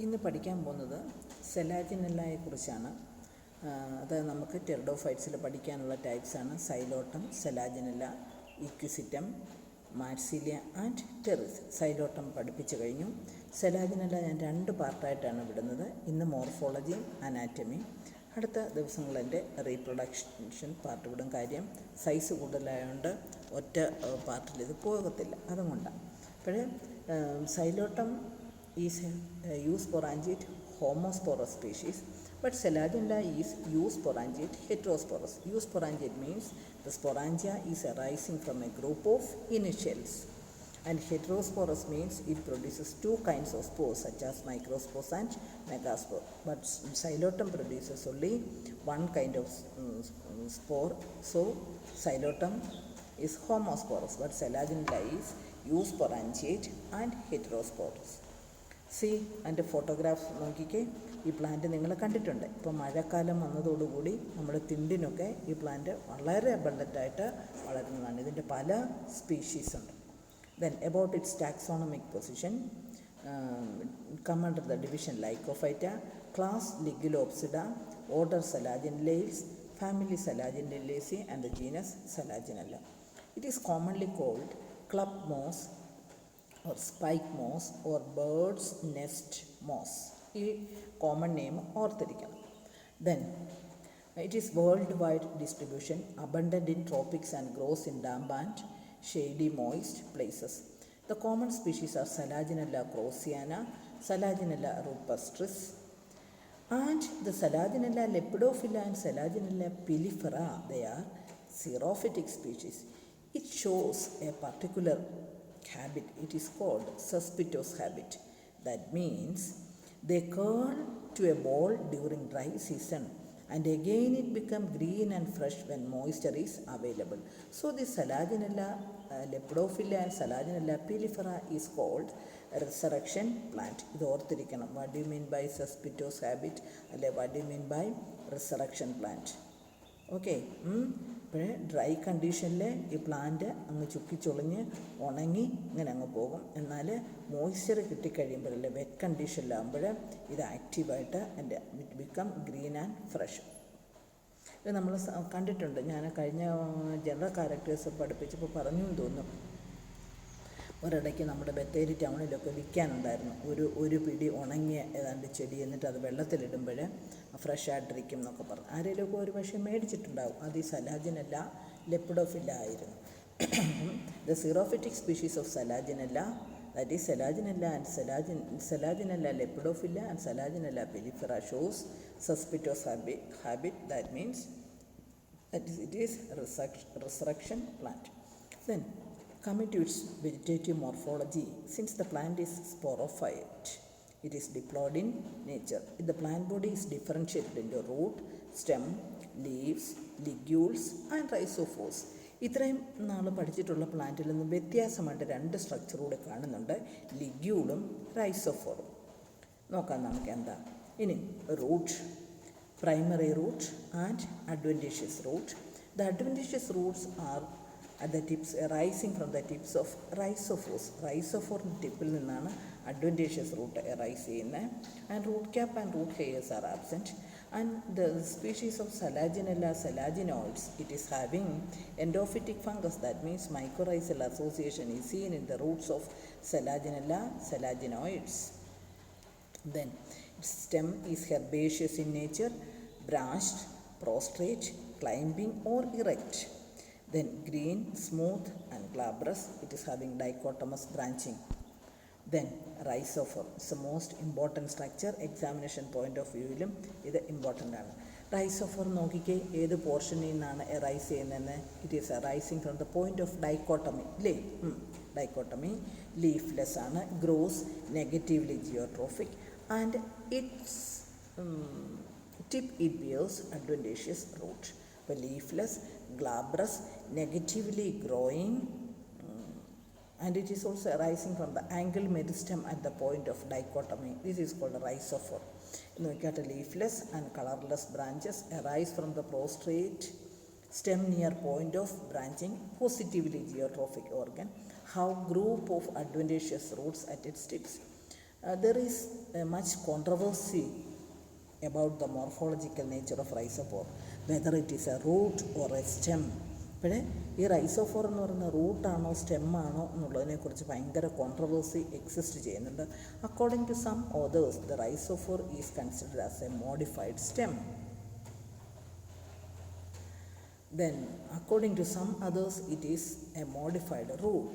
ഇന്ന് പഠിക്കാൻ പോകുന്നത് സെലാജിനെല്ലയെക്കുറിച്ചാണ്. അത് നമുക്ക് ടെറിഡോഫൈറ്റ്സിൽ പഠിക്കാനുള്ള ടൈപ്സാണ് സൈലോട്ടം, സെലാജിനെല്ല, ഇക്വിസിറ്റം, മാർസിലിയ ആൻഡ് ടെറിസ്. സൈലോട്ടം പഠിപ്പിച്ചു കഴിഞ്ഞു. സെലാജിനെല്ല ഞാൻ 2 പാർട്ടായിട്ടാണ് വിടുന്നത്. ഇന്ന് മോർഫോളജിയും അനാറ്റമിയും. അടുത്ത ദിവസങ്ങളെൻ്റെ റീപ്രൊഡക്ഷൻ പാർട്ട് വിടും. കാര്യം സൈസ് കൂടുതലായതുകൊണ്ട് ഒറ്റ പാർട്ടിൽ ഇത് പോകത്തില്ല, അതുകൊണ്ടാണ്. അപ്പോൾ സൈലോട്ടം is eusporangiate homosporous species, but Selaginella is eusporangiate heterosporous. Eusporangiate means the sporangia is arising from a group of initials, and heterosporous means it produces 2 kinds of spores such as microspores and megaspore. But Xylotum produces only 1 kind of spore, so Xylotum is homosporous, but Selaginella is eusporangiate and heterosporous. C അതിൻ്റെ photograph നോക്കിക്കേ. ഈ plant നിങ്ങൾ കണ്ടിട്ടുണ്ട്. ഇപ്പോൾ മഴക്കാലം വന്നതോടുകൂടി നമ്മുടെ തിണ്ടിനൊക്കെ ഈ പ്ലാന്റ് വളരെ അബണ്ടൻ്റായിട്ട് വളരുന്നതാണ്. ഇതിൻ്റെ പല സ്പീഷീസ് ഉണ്ട്. Then about its taxonomic position, come under the division Lycophyta, class Ligulopsida, order Selaginellales, family Selaginellaceae and the genus Selaginella. It is commonly called club moss or spike moss or bird's nest moss. ഈ common name ഓർത്തിരിക്കണം. Then it is world wide distribution, abundant in tropics and grows in damp and shady moist places. The common species are Selaginella kraussiana, Selaginella rupestris and the Selaginella ലെപ്പിഡോഫില and Selaginella pilifera. They are xerophytic species. It shows a particular habit. It is called suspicious habit. That means they curl to a ball during dry season and again it become green and fresh when moisture is available. So the Selaginella lepidophylla and Selaginella pilifera is called resurrection plant. ഇത് ഓർത്തിരിക്കണം. What do you mean by suspicious habit? അല്ലെ what do you mean by resurrection plant? Okay. ഇപ്പോൾ dry കണ്ടീഷനിൽ ഈ plant അങ്ങ് ചുക്കിച്ചൊളിഞ്ഞ് ഉണങ്ങി ഇങ്ങനെ അങ്ങ് പോകും. എന്നാൽ മോയ്സ്ചർ കിട്ടിക്കഴിയുമ്പോഴല്ലേ വെറ്റ് കണ്ടീഷനിലാകുമ്പോൾ ഇത് ആക്റ്റീവായിട്ട് എൻ്റെ it become green and fresh. ഇത് നമ്മൾ കണ്ടിട്ടുണ്ട്. ഞാൻ കഴിഞ്ഞ ജനറൽ ക്യാരക്ടേഴ്സ് പഠിപ്പിച്ചപ്പോൾ പറഞ്ഞു എന്ന് തോന്നുന്നു. ഒരിടയ്ക്ക് നമ്മുടെ ബത്തേരി ടൗണിലൊക്കെ വിൽക്കാനുണ്ടായിരുന്നു ഒരു പിടി ഉണങ്ങിയ ഏതാണ്ട് ചെടി. എന്നിട്ട് അത് വെള്ളത്തിലിടുമ്പോൾ ഫ്രഷ് ആയിട്ടിരിക്കും എന്നൊക്കെ പറഞ്ഞു. ആരെങ്കിലുമൊക്കെ ഒരു പക്ഷേ മേടിച്ചിട്ടുണ്ടാവും. അത് ഈ സെലാജിനെല്ല ലെപ്പിഡോഫില്ല ആയിരുന്നു. The xerophytic species of Selaginella, that is Selaginella and Selaginella lepidophylla and Selaginella pilifera shows caespitose habit. That means it is resurrection plant. Then coming to its vegetative morphology, since the plant is sporophyte, it is diploid in nature. The plant body is differentiated into root, stem, leaves, ligules and rhizophores. ഇത്രയും നാൾ പഠിച്ചിട്ടുള്ള പ്ലാന്റിൽ നിന്ന് വ്യത്യാസമായിട്ട് 2 structure കൂടെ കാണുന്നുണ്ട്, ലിഗ്യൂളും റൈസോഫോറും. നോക്കാം നമുക്ക് എന്താ. ഇനി root, primary root and adventitious root. The adventitious roots are at the tips arising from the tips of rhizophores. Rhizophore ടിപ്പിൽ നിന്നാണ് adventitious root arise ചെയ്യുന്നത്. And root cap and root hairs are absent. And the species of Selaginella selaginoides, it is having endophytic fungus. That means mycorrhizal association is seen in the roots of Selaginella selaginoides. Then its stem is herbaceous in nature, branched, prostrate, climbing or erect. Then green, smooth and glabrous. It is having dichotomous branching. Then rhizophore is the most important structure. Examination point of view ലും ഇത് important ആണ്. റൈസോഫോർ നോക്കിക്കേ ഏത് പോർഷനിൽ നിന്നാണ് arise ചെയ്യുന്നതെന്ന്. It is arising from the point of dichotomy. അല്ലേ? Dichotomy. Leafless ആണ്. Grows negatively geotrophic and its tip it bears adventitious root. But leafless, glabrous, negatively growing, and it is also arising from the angle meristem at the point of dichotomy. This is called a rhizophore. Look at leafless and colorless branches arise from the prostrate stem near point of branching, positively geotrophic organ, have group of adventitious roots at its tips. There is much controversy about the morphological nature of rhizophore, whether it is a root or a stem. ഇപ്പോഴേ ഈ റൈസോഫോർ എന്ന് പറയുന്ന റൂട്ടാണോ stem ആണോ എന്നുള്ളതിനെക്കുറിച്ച് ഭയങ്കര controversy exist ചെയ്യുന്നുണ്ട്. According to some authors the rhizophore is considered as a modified stem. Then according to some others it is a modified root,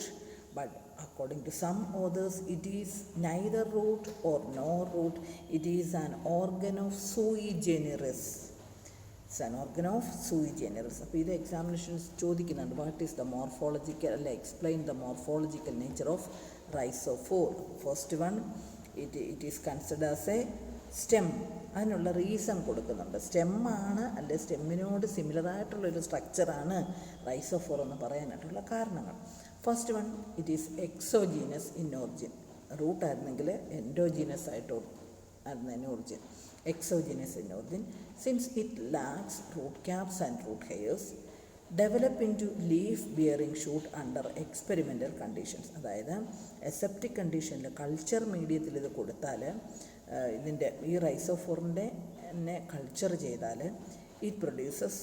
but according to some authors it is neither root or no root, it is an organ of sui generis. It's an organ of sui generis. അപ്പോൾ ഇത് examinations ചോദിക്കുന്നുണ്ട്, what is the morphological അല്ലെ explain the morphological nature of rhizophore. First one, it is considered as a stem. അതിനുള്ള reason കൊടുക്കുന്നുണ്ട്. സ്റ്റെമ്മാണ് അല്ലെ സ്റ്റെമ്മിനോട് സിമിലറായിട്ടുള്ളൊരു സ്ട്രക്ചറാണ് റൈസോഫോർ എന്ന് പറയാനായിട്ടുള്ള കാരണങ്ങൾ. First one, it is exogenous in origin. റൂട്ടായിരുന്നെങ്കിൽ എൻഡോജീനസ് ആയിട്ട് ആയിരുന്നു origin. Exogenous in origin, since it lacks root caps and root hairs, develop into leaf bearing shoot under experimental conditions. അതായത് അസെപ്റ്റിക് കണ്ടീഷനിൽ കൾച്ചർ മീഡിയത്തിൽ ഇത് കൊടുത്താൽ, ഇതിൻ്റെ ഈ റൈസോഫോറിൻ്റെ തന്നെ കൾച്ചർ ചെയ്താൽ ഇറ്റ് പ്രൊഡ്യൂസസ്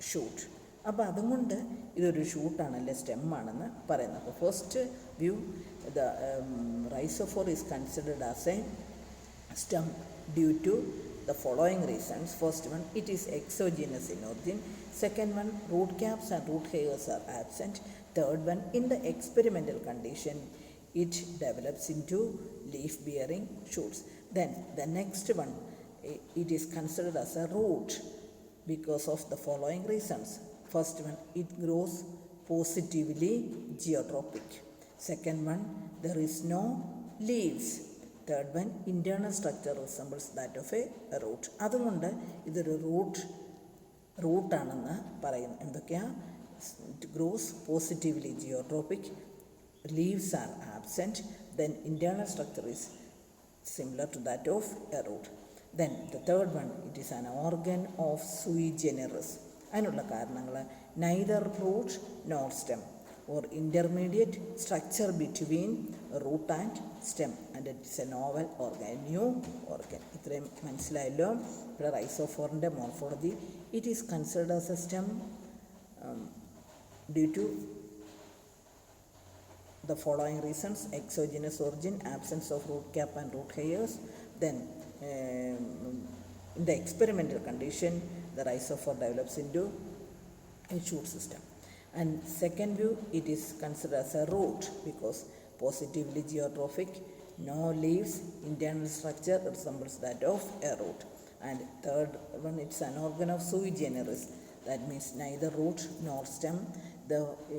ഷൂട്ട്. അപ്പോൾ അതുകൊണ്ട് ഇതൊരു ഷൂട്ടാണല്ലേ സ്റ്റെമ്മാണെന്ന് പറയുന്നത്. അപ്പോൾ first view, the rhizophore is considered as a stem due to the following reasons. First one, it is exogenous in origin. Second one, root caps and root hairs are absent. Third one, in the experimental condition it develops into leaf bearing shoots. Then the next one, it is considered as a root because of the following reasons. First one, it grows positively geotropic. Second one, there is no leaves. Third one, internal structure resembles that of a root. അതുകൊണ്ട് ഇതൊരു റൂട്ടാണെന്ന് പറയുന്നു. എന്തൊക്കെയാണ്? It grows positively geotropic, leaves are absent, then internal structure is similar to that of a root. Then the third one, it is an organ of sui generis. അതിനുള്ള കാരണങ്ങൾ, neither root nor stem or intermediate structure between root and stem, and it's a novel organ, new organ. ഇത്രയും മനസ്സിലായല്ലോ. ഇവിടെ റൈസോഫോറിൻ്റെ morphology, it is considered as a stem due to the following reasons: exogenous origin, absence of root cap and root hairs. Then in the experimental condition the rhizophore develops into a shoot system. And second view, it is considered as a root because positively geotrophic, no leaves, internal structure resembles that of a root. And third one, it's an organ of sui generis, that means neither root nor stem.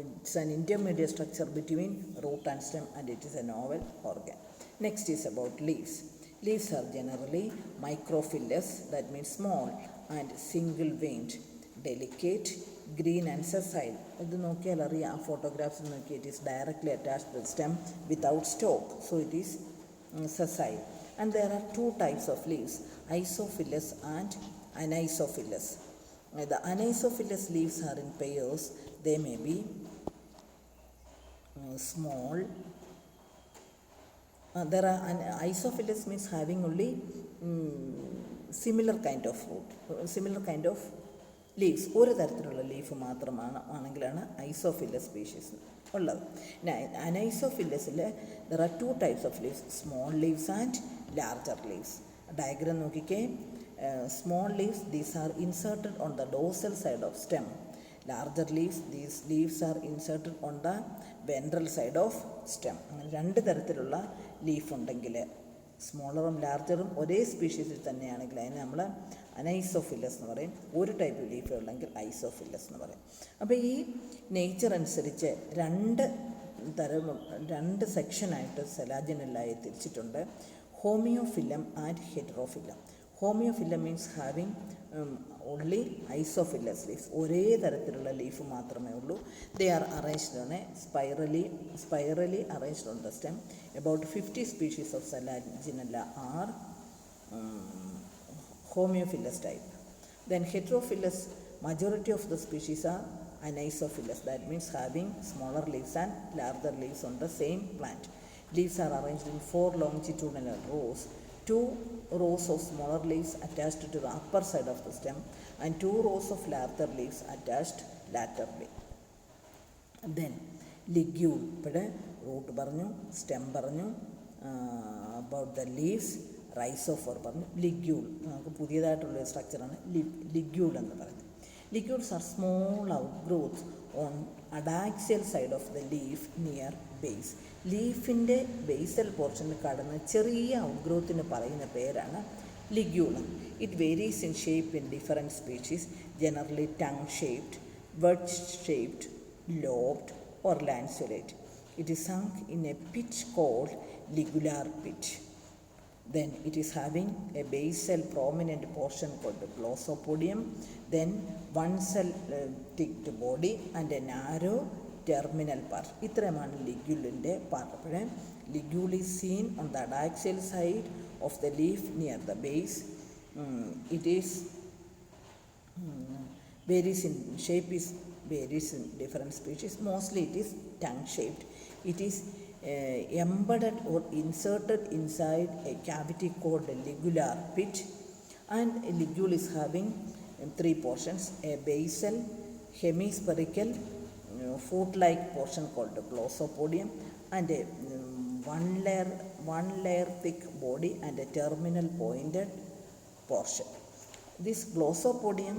It's an intermediate structure between root and stem, and it is a novel organ. Next is about leaves. Leaves are generally microphyllous, that means small and single veined, delicate, green and sessile. ഇത് നോക്കിയാൽ അറിയാം, ആ photographs നോക്കി, it is directly attached to the stem without stalk, so it is sessile. And there are two types of leaves, isophylous and anisophylous. The anisophylous leaves are in pairs. They may be small. There are isophylous means having only similar kind of fruit, similar kind of leaves. ഒരു തരത്തിലുള്ള leaf ആണെങ്കിലാണ് isophyllous species ഉള്ളത്. അനൈസോഫില്ലസിൽ there are two types of leaves, small leaves and larger leaves. Diagram നോക്കിക്കേ. Small leaves, these are inserted on the dorsal side of stem. Larger leaves, these leaves are inserted on the ventral side of stem. അങ്ങനെ രണ്ട് തരത്തിലുള്ള leaf ഉണ്ടെങ്കിൽ, സ്മോളറും ലാർജറും ഒരേ സ്പീഷീസിൽ തന്നെയാണെങ്കിൽ അതിന് നമ്മൾ അനൈസോഫില്ലസ് എന്ന് പറയും. ഒരു ടൈപ്പ് ലീഫ് ഉണ്ടെങ്കിൽ ഐസോഫില്ലസ് എന്ന് പറയും. അപ്പോൾ ഈ നേച്ചർ അനുസരിച്ച് രണ്ട് സെക്ഷനായിട്ട് സെലാജിനെല്ലായി തിരിച്ചിട്ടുണ്ട്. Homoeophyllum and heterophyllum. Homoeophyllum means having only isophyllous leaves, ഒരേ തരത്തിലുള്ള ലീഫ് മാത്രമേ ഉള്ളൂ. They are arranged on a spirally arranged on the stem. About 50 species of Selaginella are homeophilous type. Then heterophilous, majority of the species are anisophilous, that means having smaller leaves and larger leaves on the same plant. Leaves are arranged in 4 longitudinal rows. 2 rows of smaller leaves attached to the upper side of the stem and 2 rows of larger leaves attached laterally. Then ligule, ഇവിടെ root പറഞ്ഞു, stem പറഞ്ഞു, about the leaves, rhizophore പറഞ്ഞു, ligule നമുക്ക് പുതിയതായിട്ടുള്ള സ്ട്രക്ചറാണ് ligule എന്ന് പറയുന്നത്. Ligules are small outgrowth on adaxial side of the leaf near base. ലീഫിൻ്റെ ബേസൽ പോർഷനിൽ കടന്ന് ചെറിയ ഔട്ട്ഗ്രോത്തിന് പറയുന്ന പേരാണ് ലിഗ്യൂളം. It varies in shape in different species, generally tongue shaped, wedge shaped, lobed or lanceolate. It is sunk in a pit called ligular pit. Then it is having a basal prominent portion called the glossopodium, then one cell tipped body and a narrow terminal part. ഇത്രയുമാണ് ലിഗ്യൂളിൻ്റെ part. അപ്പോൾ ligule is seen on the adaxial side of the leaf near the base. It is varies in shape, is varies in different species. Mostly it is tongue shaped. It is embedded or inserted inside a cavity called a ligular pit, and a ligule is having 3 portions: a basal, hemispherical, foot-like portion called the glossopodium, and a one layer thick body and a terminal pointed portion. This glossopodium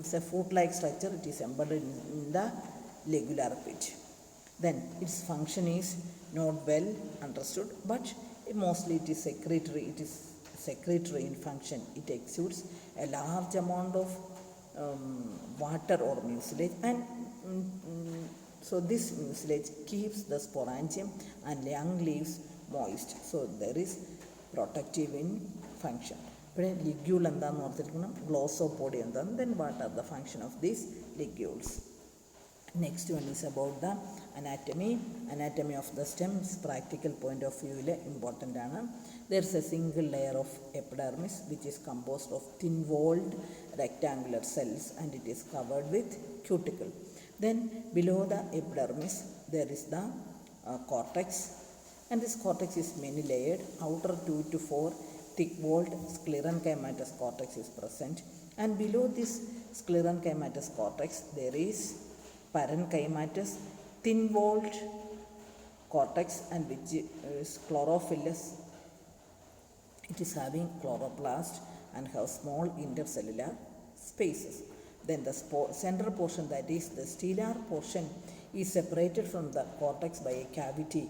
is a foot-like structure. It is embedded in the ligular pit. Then its function is not well understood, but mostly it is secretory. It is secretory in function. It exudes a large amount of water or mucilage, and so this mucilage keeps the sporangium and young leaves moist. So there is protective in function. ഇവിടെ ലിഗ്യൂൾ എന്താണെന്ന് ഓർത്തിരിക്കണം, glossopodium എന്താണ്, then what are the function of these ligules. Next one is about the anatomy of the stems. Practical point of വ്യൂവിൽ important ആണ്. There is a single layer of epidermis which is composed of thin walled rectangular cells and it is covered with cuticle. Then below the epidermis there is the cortex, and this cortex is many layered. Outer 2 to 4 thick-walled sclerenchymatous cortex is present, and below this sclerenchymatous cortex there is parenchymatous thin-walled cortex, and which is chlorophyllous. It is having chloroplast and have small intercellular spaces. Then the central portion, that is the stellar portion, is separated from the cortex by a cavity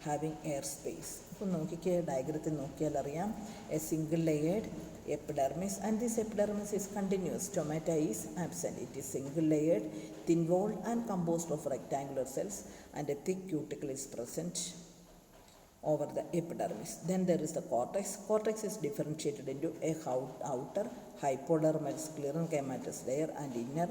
having air space. ഇപ്പോൾ നോക്കിക്കേ, ഡയഗ്രത്തിൽ നോക്കിയാൽ അറിയാം, A single layered epidermis, and this epidermis is continuous. Stomata is absent. It is single layered, thin walled and composed of rectangular cells, and a thick cuticle is present over the epidermis. Then there is the cortex. Cortex is differentiated into a outer hypodermal sclerenchymatous layer and inner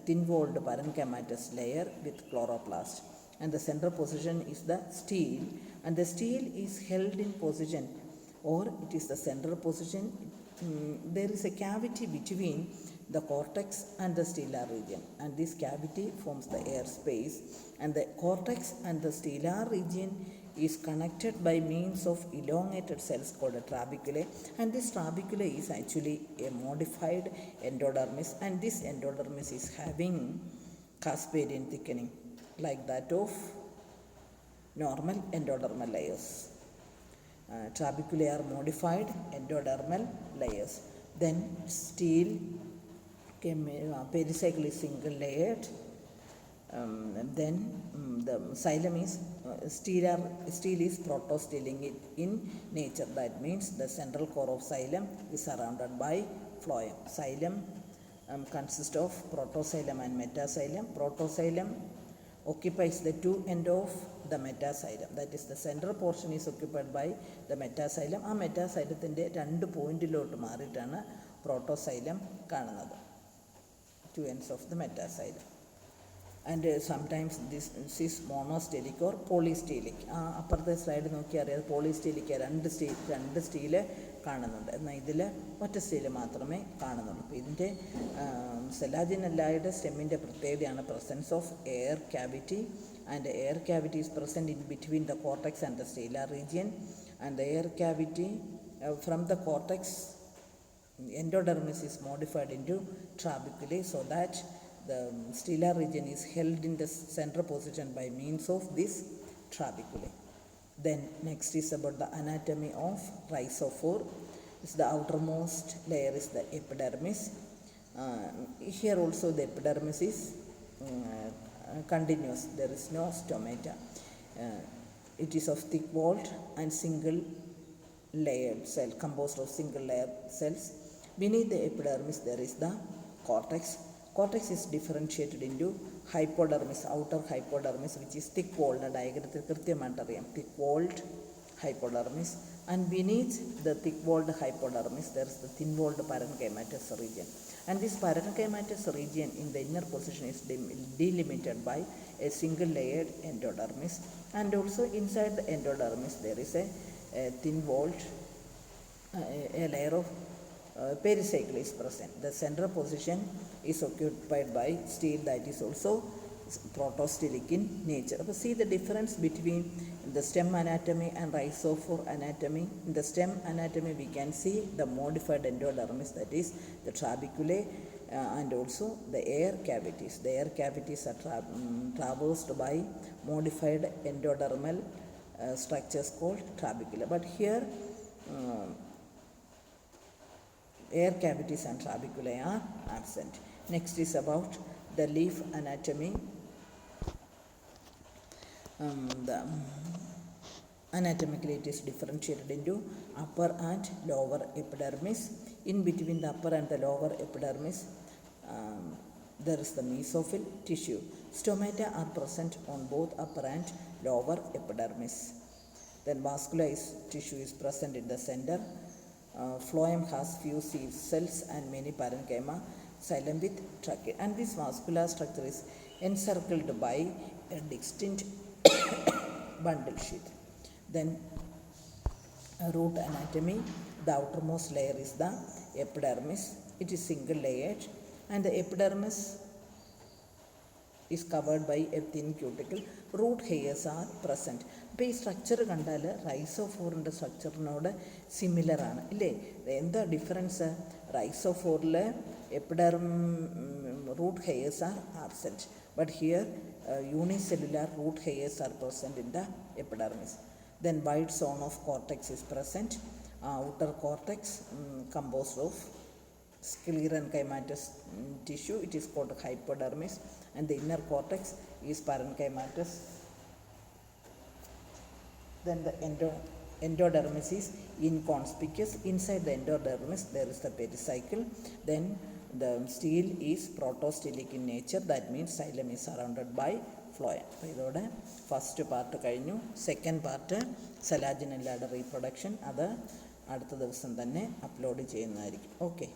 thin walled parenchymatous layer with chloroplast. And the central position is the stele, and the stele is held in position, or it is the central position. There is a cavity between the cortex and the stellar region, and this cavity forms the air space, and the cortex and the stellar region is connected by means of elongated cells called a trabeculae, and this trabeculae is actually a modified endodermis, and this endodermis is having Casparian thickening like that of normal endodermal layers. Trabeculae are modified endodermal layers. Then stele, pericycle is single layered. Then the xylem is stele is protostelic in nature. That means the central core of xylem is surrounded by phloem. Xylem consists of protoxylem and metaxylem. Protoxylem occupies the two end of the metaxylem, that is the central portion is occupied by the metaxylem. ആ മെറ്റാസൈലത്തിൻ്റെ 2 പോയിന്റിലോട്ട് മാറിയിട്ടാണ് protoxylem കാണുന്നത്, 2 ends of the metaxylem. and sometimes this is monostellic or polystellic. അപ്പുറത്തെ slide നോക്കിയാൽ അറിയാം പോളിസ്റ്റീലിക്ക് രണ്ട് steel കാണുന്നുണ്ട്, എന്നാൽ ഇതിൽ ഒറ്റ സ്റ്റീല് മാത്രമേ കാണുന്നുള്ളൂ. അപ്പോൾ ഇതിൻ്റെ സെലാജിനെല്ലായുടെ സ്റ്റെമ്മിൻ്റെ പ്രത്യേകതയാണ് presence of air cavity, and air cavity is present in between the cortex and the stelar region, and the air cavity from the cortex endodermis is modified into trabeculae so that the stellar region is held in the center position by means of this trabeculae. Then next is about the anatomy of rhizophore. Is the outermost layer is the epidermis. Here also the epidermis is continuous, there is no stomata. It is of thick walled and single layered cell, composed of single layer cells. Beneath the epidermis there is the cortex. Cortex is differentiated into hypodermis, outer hypodermis, which is thick walled. ഡയഗ്രത്തിൽ കൃത്യമായിട്ട് അറിയാം, thick walled hypodermis, and beneath the thick walled hypodermis there is the thin walled parenchymatous region, and this parenchymatous region in the inner position is delimited by a single layered endodermis, and also inside the endodermis there is a thin walled a layer of pericycle is present. The central position is occupied by steel that is also protostellic in nature. So see the difference between the stem anatomy and rhizophore anatomy. In the stem anatomy we can see the modified endodermis, that is the trabeculae, and also the air cavities. The air cavities are traversed by modified endodermal structures called trabeculae. But here air cavities and trabeculae are absent. Next is about the leaf anatomy. The anatomically it is differentiated into upper and lower epidermis. In between the upper and the lower epidermis there is the mesophyll tissue. Stomata are present on both upper and lower epidermis. Then vascular tissue is present in the center. Phloem has few seed cells and many parenchyma, xylem with trachea, and this vascular structure is encircled by a distinct bundle sheath. Then root anatomy. The outermost layer is the epidermis. It is single layered, and the epidermis is covered by a thin cuticle. Root hairs are present. അപ്പോൾ ഈ structure കണ്ടാൽ റൈസോഫോറിൻ്റെ സ്ട്രക്ചറിനോട് similar ആണ് ഇല്ലേ? എന്താ difference? റൈസോഫോറിൽ root hairs are absent, but here unicellular root hairs are present in the epidermis. Then wide zone of cortex is present. Outer cortex composed of sclerenchymatous tissue, it is called hypodermis, and the inner cortex is parenchymatous. Then the endodermis is inconspicuous. Inside the endodermis there is the pericycle. Then the steel is protostellic in nature, that means xylem is surrounded by phloem. അപ്പോൾ ഇതോടെ first part കഴിഞ്ഞു. Second part സെലാജിനെല്ലയുടെ reproduction, അത് അടുത്ത ദിവസം തന്നെ upload ചെയ്യുന്നതായിരിക്കും. Okay.